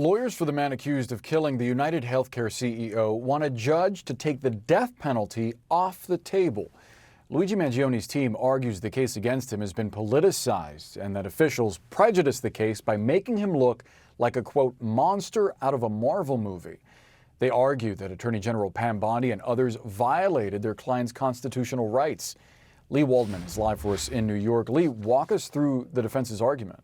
Lawyers for the man accused of killing the United Healthcare CEO want a judge to take the death penalty off the table. Luigi Mangione's team argues the case against him has been politicized and that officials prejudiced the case by making him look like a, quote, monster out of a Marvel movie. They argue that Attorney General Pam Bondi and others violated their client's constitutional rights. Lee Waldman is live for us in New York. Lee, walk us through the defense's argument.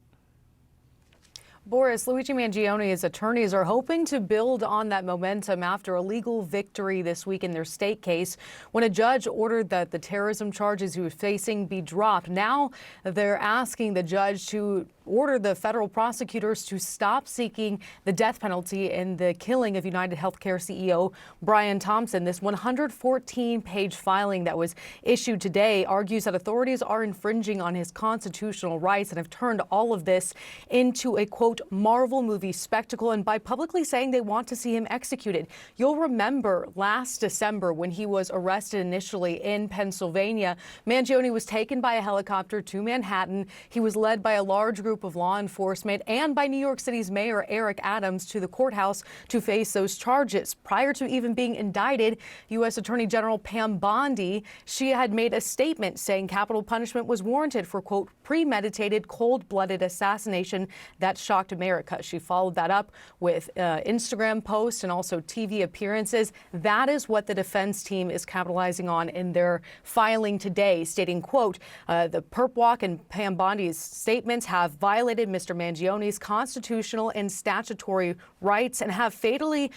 Boris, Luigi Mangione's attorneys are hoping to build on that momentum after a legal victory this week in their state case when a judge ordered that the terrorism charges he was facing be dropped. Now they're asking the judge to order the federal prosecutors to stop seeking the death penalty in the killing of United Healthcare CEO Brian Thompson. This 114-page filing that was issued today argues that authorities are infringing on his constitutional rights and have turned all of this into a, quote, Marvel movie spectacle, and by publicly saying they want to see him executed. You'll remember last December when he was arrested initially in Pennsylvania, Mangione was taken by a helicopter to Manhattan. He was led by a large group of law enforcement and by New York City's Mayor Eric Adams to the courthouse to face those charges. Prior to even being indicted, U.S. Attorney General Pam Bondi, she had made a statement saying capital punishment was warranted for, quote, premeditated, cold-blooded assassination that shocked America. She followed that up with Instagram posts and also TV appearances. That is what the defense team is capitalizing on in their filing today, stating, quote, the perp walk and Pam Bondi's statements have violated Mr. Mangione's constitutional and statutory rights and have fatally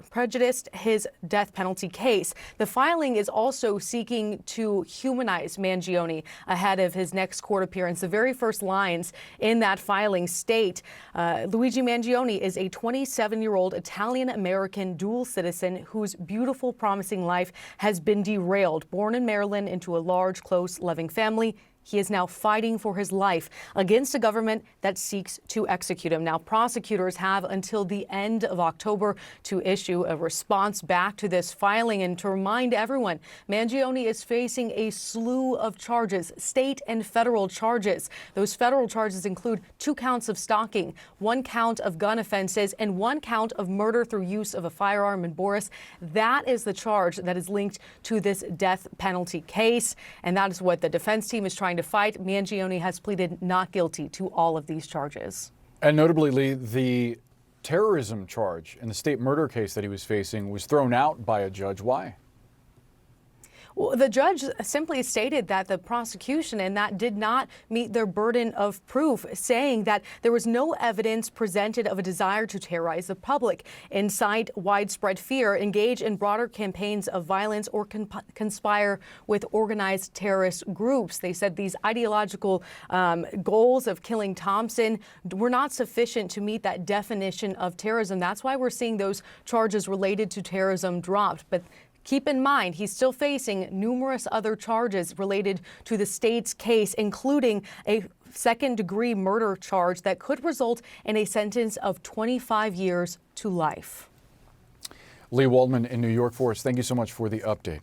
prejudiced his death penalty case. The filing is also seeking to humanize Mangione ahead of his next court appearance. The very first lines in that filing state, Luigi Mangione is a 27-year-old Italian-American dual citizen whose beautiful, promising life has been derailed. Born in Maryland into a large, close, loving family, he is now fighting for his life against a government that seeks to execute him. Now, prosecutors have until the end of October to issue a response back to this filing. And to remind everyone, Mangione is facing a slew of charges, state and federal charges. Those federal charges include 2 counts of stalking, 1 count of gun offenses, and 1 count of murder through use of a firearm. And Boris, that is the charge that is linked to this death penalty case. And that is what the defense team is trying to fight. Mangione has pleaded not guilty to all of these charges. And notably, Lee, the terrorism charge in the state murder case that he was facing was thrown out by a judge. Why? Well, the judge simply stated that the prosecution and that did not meet their burden of proof, saying that there was no evidence presented of a desire to terrorize the public, incite widespread fear, engage in broader campaigns of violence, or conspire with organized terrorist groups. They said these ideological goals of killing Thompson were not sufficient to meet that definition of terrorism. That's why we're seeing those charges related to terrorism dropped. But keep in mind, he's still facing numerous other charges related to the state's case, including a second-degree murder charge that could result in a sentence of 25 years to life. Lee Waldman in New York for us. Thank you so much for the update.